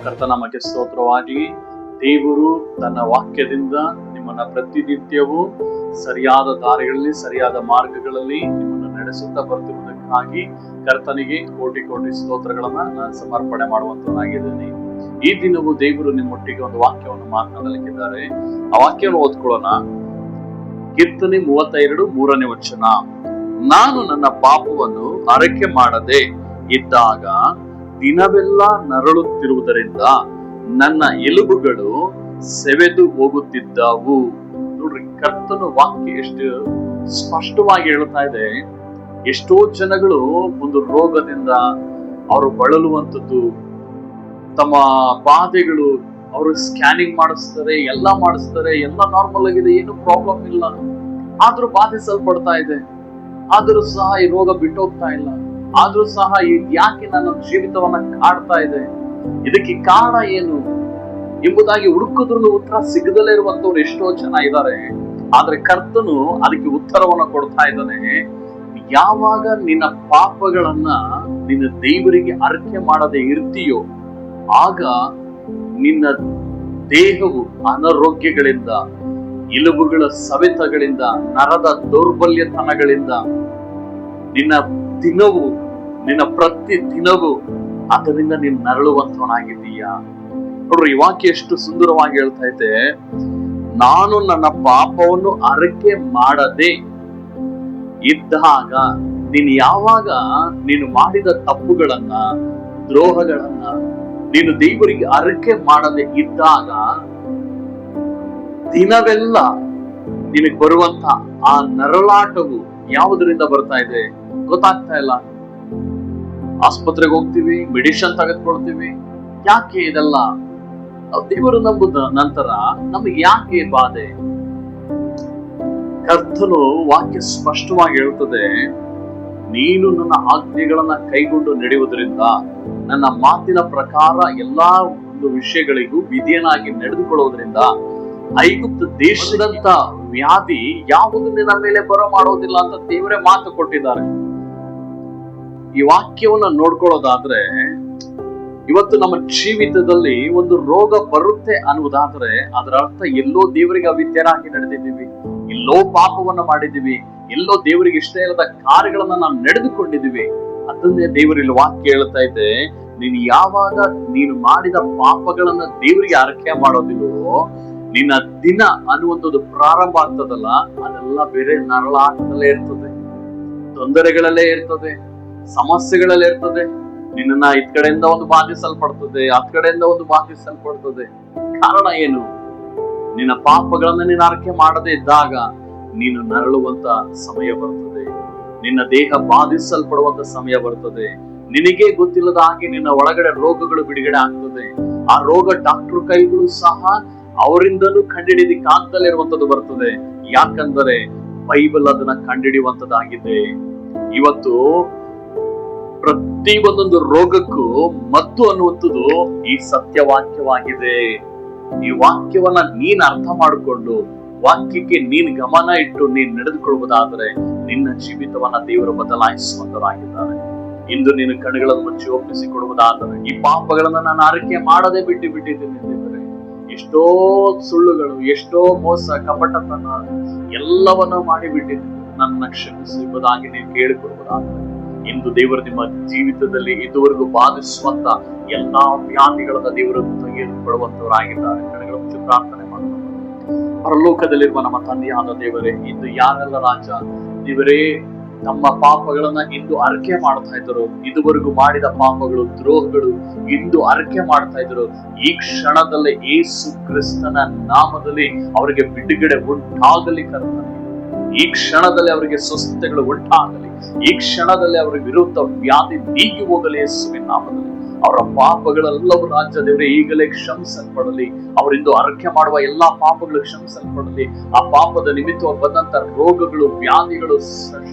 ಕರ್ತನಾಮಕ್ಕೆ ಸ್ತೋತ್ರವಾಗಿ. ದೇವರು ತನ್ನ ವಾಕ್ಯದಿಂದ ನಿಮ್ಮನ್ನ ಪ್ರತಿನಿತ್ಯವೂ ಸರಿಯಾದ ದಾರಿಗಳಲ್ಲಿ, ಸರಿಯಾದ ಮಾರ್ಗಗಳಲ್ಲಿ ನಿಮ್ಮನ್ನು ನಡೆಸುತ್ತಾ ಬರ್ತಿರುವುದಕ್ಕಾಗಿ ಕರ್ತನಿಗೆ ಕೋಟಿ ಕೋಟಿ ಸ್ತೋತ್ರಗಳನ್ನ ನಾನು ಸಮರ್ಪಣೆ ಮಾಡುವಂತನಾಗಿದ್ದೇನೆ. ಈ ದಿನವೂ ದೇವರು ನಿಮ್ಮೊಟ್ಟಿಗೆ ಒಂದು ವಾಕ್ಯವನ್ನು ಮಾತನಾಡಲಿಕ್ಕಿದ್ದಾರೆ. ಆ ವಾಕ್ಯವನ್ನು ಓದ್ಕೊಳ್ಳೋಣ. ಕೀರ್ತನೆ 32:3ನೇ ವಚನ. ನಾನು ನನ್ನ ಪಾಪವನ್ನು ಅರಿಕೆ ಮಾಡದೆ ಇದ್ದಾಗ ದಿನವೆಲ್ಲ ನರಳುತ್ತಿರುವುದರಿಂದ ನನ್ನ ಎಲುಬುಗಳು ಸೆವೆದು ಹೋಗುತ್ತಿದ್ದವು. ನೋಡ್ರಿ, ಕರ್ತನ ವಾಕ್ಯ ಎಷ್ಟು ಸ್ಪಷ್ಟವಾಗಿ ಹೇಳ್ತಾ ಇದೆ. ಎಷ್ಟೋ ಜನಗಳು ಒಂದು ರೋಗದಿಂದ ಅವರು ಬಳಲುವಂಥದ್ದು, ತಮ್ಮ ಬಾಧೆಗಳು, ಅವರು ಸ್ಕ್ಯಾನಿಂಗ್ ಮಾಡಿಸ್ತಾರೆ, ಎಲ್ಲ ನಾರ್ಮಲ್ ಆಗಿದೆ, ಏನು ಪ್ರಾಬ್ಲಮ್ ಇಲ್ಲ, ಆದ್ರೂ ಬಾಧಿಸಲ್ಪಡ್ತಾ ಇದೆ. ಆದ್ರೂ ಸಹ ಈ ರೋಗ ಬಿಟ್ಟೋಗ್ತಾ ಇಲ್ಲ. ಆದ್ರೂ ಸಹ ಯಾಕೆ ನನ್ನ ಜೀವಿತವನ್ನ ಕಾಡ್ತಾ ಇದೆ, ಇದಕ್ಕೆ ಕಾರಣ ಏನು ಎಂಬುದಾಗಿ ಹುಡುಕಿದ್ರು ಉತ್ತರ ಸಿಗದಲ್ಲೇ ಇರುವಂತವ್ರು ಎಷ್ಟೋ ಜನ ಇದ್ದಾರೆ. ಆದ್ರೆ ಕರ್ತನು ಅದಕ್ಕೆ ಉತ್ತರವನ್ನ ಕೊಡ್ತಾ ಇದ್ದಾನೆ. ಯಾವಾಗ ನಿನ್ನ ಪಾಪಗಳನ್ನ ನಿನ್ನ ದೇವರಿಗೆ ಅರ್ಪಣೆ ಮಾಡದೆ ಇರ್ತೀಯೋ, ಆಗ ನಿನ್ನ ದೇಹವು ಅನಾರೋಗ್ಯಗಳಿಂದ, ಎಲುಬುಗಳ ಸವೆತಗಳಿಂದ, ನರದ ದೌರ್ಬಲ್ಯತನಗಳಿಂದ ನಿನ್ನ ಪ್ರತಿ ದಿನವೂ ಅದರಿಂದ ನೀನು ನರಳುವಂತವನಾಗಿದ್ದೀಯಾ. ನೋಡ್ರಿ, ಈ ವಾಕ್ಯ ಎಷ್ಟು ಸುಂದರವಾಗಿ ಹೇಳ್ತಾ ಇದೆ. ನಾನು ನನ್ನ ಪಾಪವನ್ನು ಅರಿಕೆ ಮಾಡದೆ ಇದ್ದಾಗ, ನೀನು ಯಾವಾಗ ನೀನು ಮಾಡಿದ ತಪ್ಪುಗಳನ್ನ, ದ್ರೋಹಗಳನ್ನ ನೀನು ದೇವರಿಗೆ ಅರಿಕೆ ಮಾಡದೆ ಇದ್ದಾಗ ದಿನವೆಲ್ಲ ನಿನಗೆ ಬರುವಂತ ಆ ನರಳಾಟವು ಯಾವುದರಿಂದ ಬರ್ತಾ ಇದೆ ಗೊತ್ತಾಗ್ತಾ ಇಲ್ಲ. ಆಸ್ಪತ್ರೆಗೆ ಹೋಗ್ತೀವಿ, ಮೆಡಿಸಿನ್ ತೆಗೆದುಕೊಳ್ತೀವಿ. ಯಾಕೆ ಇದೆಲ್ಲ? ದೇವರು ನಂಬುದ ನಂತರ ನಮಗೆ ಯಾಕೆ ಬಾಧೆ? ಕರ್ತನು ವಾಕ್ಯ ಸ್ಪಷ್ಟವಾಗಿ ಹೇಳ್ತದೆ, ನೀನು ನನ್ನ ಆಜ್ಞೆಗಳನ್ನ ಕೈಗೊಂಡು ನಡೆಯುವುದರಿಂದ, ನನ್ನ ಮಾತಿನ ಪ್ರಕಾರ ಎಲ್ಲಾ ಒಂದು ವಿಷಯಗಳಿಗೂ ವಿಧೇಯನಾಗಿ ನಡೆದುಕೊಳ್ಳುವುದರಿಂದ ಐಗುಪ್ತ ದೇಶದಂತ ವ್ಯಾಧಿ ಯಾವುದು ನಿನ್ನ ಮೇಲೆ ಬರೋ ಮಾಡೋದಿಲ್ಲ ಅಂತ ದೇವರೇ ಮಾತು ಕೊಟ್ಟಿದ್ದಾರೆ. ಈ ವಾಕ್ಯವನ್ನ ನೋಡ್ಕೊಳ್ಳೋದಾದ್ರೆ, ಇವತ್ತು ನಮ್ಮ ಜೀವಿತದಲ್ಲಿ ಒಂದು ರೋಗ ಬರುತ್ತೆ ಅನ್ನುವುದಾದ್ರೆ ಅದರ ಅರ್ಥ ಎಲ್ಲೋ ದೇವರಿಗೆ ಅವಿದ್ಯರಾಗಿ ನಡೆದಿದ್ದೀವಿ, ಎಲ್ಲೋ ಪಾಪವನ್ನ ಮಾಡಿದ್ದೀವಿ, ಎಲ್ಲೋ ದೇವರಿಗೆ ಇಷ್ಟ ಇಲ್ಲದ ಕಾರ್ಯಗಳನ್ನ ನಾವು ನಡೆದುಕೊಂಡಿದ್ದೀವಿ. ಅದನ್ನೇ ದೇವರಲ್ಲಿ ವಾಕ್ಯ ಹೇಳ್ತಾ ಇದೆ. ನೀನು ಯಾವಾಗ ನೀನು ಮಾಡಿದ ಪಾಪಗಳನ್ನ ದೇವರಿಗೆ ಅರ್ಪಣೆ ಮಾಡೋದಿಲ್ವೋ, ನಿನ್ನ ದಿನ ಅನ್ನುವಂಥದ್ದು ಪ್ರಾರಂಭ ಆಗ್ತದಲ್ಲ, ಅದೆಲ್ಲ ಬೇರೆ ನರಳಾಟದಲ್ಲೇ ಇರ್ತದೆ, ತೊಂದರೆಗಳಲ್ಲೇ ಇರ್ತದೆ, ಸಮಸ್ಯೆಗಳಲ್ಲೇ ಇರ್ತದೆ. ನಿನ್ನ ಇದ್ ಕಡೆಯಿಂದ ಒಂದು ಬಾಧಿಸಲ್ಪಡ್ತದೆ, ಆ ಕಡೆಯಿಂದ ಒಂದು ಬಾಧಿಸಲ್ಪಡ್ತದೆ. ಕಾರಣ ಏನು? ನಿನ್ನ ಪಾಪಗಳನ್ನ ನೀನು ಅರಿಕೆ ಮಾಡದೇ ಇದ್ದಾಗ ನೀನು ನರಳುವಂತ ಸಮಯ ಬರ್ತದೆ, ನಿನ್ನ ದೇಹ ಬಾಧಿಸಲ್ಪಡುವಂತ ಸಮಯ ಬರ್ತದೆ. ನಿನಗೆ ಗೊತ್ತಿಲ್ಲದ ಹಾಗೆ ನಿನ್ನ ಒಳಗಡೆ ರೋಗಗಳು ಬಿಡುಗಡೆ ಆಗ್ತದೆ. ಆ ರೋಗ ಡಾಕ್ಟರ್ ಕೈಗಳು ಸಹ ಅವರಿಂದಲೂ ಕಂಡುಹಿಡಿಯಲಿಕ್ಕೆ ಆಗ್ದಲೇ ಇರುವಂತದ್ದು ಬರ್ತದೆ. ಯಾಕಂದರೆ ಬೈಬಲ್ ಅದನ್ನ ಕಂಡುಹಿಡಿಯುವಂತದ್ದಾಗಿದೆ. ಇವತ್ತು ಪ್ರತಿ ಒಂದೊಂದು ರೋಗಕ್ಕೂ ಮದ್ದು ಅನ್ನುವಂಥದ್ದು ಈ ಸತ್ಯವಾಕ್ಯವಾಗಿದೆ. ಈ ವಾಕ್ಯವನ್ನ ನೀನ್ ಅರ್ಥ ಮಾಡಿಕೊಂಡು, ವಾಕ್ಯಕ್ಕೆ ನೀನ್ ಗಮನ ಇಟ್ಟು ನೀನ್ ನಡೆದುಕೊಳ್ಳುವುದಾದರೆ ನಿನ್ನ ಜೀವಿತವನ್ನ ದೇವರು ಬದಲಾಯಿಸುವಂತರಾಗಿದ್ದಾರೆ. ಇಂದು ನೀನು ಕಣ್ಣುಗಳನ್ನು ಮುಚ್ಚಿ ಒಪ್ಪಿಸಿಕೊಡುವುದಾದರೆ, ಈ ಪಾಪಗಳನ್ನ ನಾನು ಅರಿಕೆ ಮಾಡದೆ ಬಿಟ್ಟಿದ್ದೇನೆ ದೇವರೇ, ಎಷ್ಟೋ ಸುಳ್ಳುಗಳು, ಎಷ್ಟೋ ಮೋಸ, ಕಪಟತನ ಎಲ್ಲವನ್ನೂ ಮಾಡಿಬಿಟ್ಟಿದ್ದೇನೆ, ನನ್ನ ಕ್ಷಮಿಸು ಎಂಬುದಾಗಿ ನೀವು ಕೇಳಿಕೊಡುವುದಾದರೆ, ಇಂದು ದೇವರು ನಿಮ್ಮ ಜೀವಿತದಲ್ಲಿ ಇದುವರೆಗೂ ಬಾಧಿಸುವಂತ ಎಲ್ಲಾ ವ್ಯಾಧಿಗಳನ್ನ ದೇವರು ತೆಗೆದುಕೊಳ್ಳುವಂತವರಾಗಿದ್ದಾರೆ. ಕಡೆಗಳ ಮುಂಚೆ ಪ್ರಾರ್ಥನೆ ಮಾಡೋಣ. ಪರಲೋಕದಲ್ಲಿರುವ ನಮ್ಮ ತಂದೆಯಾದ ದೇವರೇ, ಇಂದು ಯಾರೆಲ್ಲ ರಾಜ ದೇವರೇ ನಮ್ಮ ಪಾಪಗಳನ್ನ ಇಂದು ಅರಿಕೆ ಮಾಡ್ತಾ ಇದ್ರು, ಇದುವರೆಗೂ ಮಾಡಿದ ಪಾಪಗಳು, ದ್ರೋಹಗಳು ಇಂದು ಅರಿಕೆ ಮಾಡ್ತಾ ಇದ್ರು, ಈ ಕ್ಷಣದಲ್ಲೇ ಯೇಸು ಕ್ರಿಸ್ತನ ನಾಮದಲ್ಲಿ ಅವರಿಗೆ ಬಿಡುಗಡೆ ಉಂಟಾಗಲಿ ಕರ್ತನೆ. ಈ ಕ್ಷಣದಲ್ಲಿ ಅವರಿಗೆ ಸ್ವಸ್ಥತೆಗಳು ಉಂಟಾಗಲಿ. ಈ ಕ್ಷಣದಲ್ಲಿ ಅವರ ವಿರುದ್ಧ ವ್ಯಾಧಿ ನೀಗಿ ಹೋಗಲಿ ಯೇಸುವಿನ ನಾಮದಲ್ಲಿ. ಅವರ ಪಾಪಗಳೆಲ್ಲವೂ ರಾಜ್ಯ ದೇವರೇ ಈಗಲೇ ಕ್ಷಮಿಸಲ್ಪಡಲಿ. ಅವರಿಂದು ಅರ್ಕೆ ಮಾಡುವ ಎಲ್ಲಾ ಪಾಪಗಳು ಕ್ಷಮಿಸಲ್ಪಡಲಿ. ಆ ಪಾಪದ ನಿಮಿತ್ತವಾಗಿ ಬಂದಂತ ರೋಗಗಳು, ವ್ಯಾಧಿಗಳು,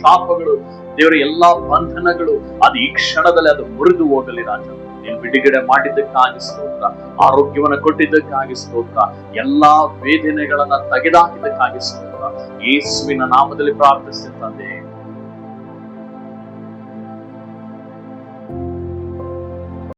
ಶಾಪಗಳು, ದೇವರ ಎಲ್ಲಾ ಬಂಧನಗಳು ಅದು ಈ ಕ್ಷಣದಲ್ಲಿ ಅದು ಮುರಿದು ಹೋಗಲಿ ರಾಜ. ನೀನು ಬಿಡುಗಡೆ ಮಾಡಿದ್ದಕ್ಕಾಗಿ ಸ್ತೋತ್ರ, ಆರೋಗ್ಯವನ್ನ ಕೊಟ್ಟಿದ್ದಕ್ಕಾಗಿ ಸ್ತೋತ್ರ, ಎಲ್ಲಾ ವೇದನೆಗಳನ್ನ ತೆಗೆದಾಕಿದ್ದಕ್ಕಾಗಿ ಸ್ತೋತ್ರ. ಯೇಸುವಿನ ನಾಮದಲ್ಲಿ ಪ್ರಾರ್ಥಿಸುತ್ತೇನೆ.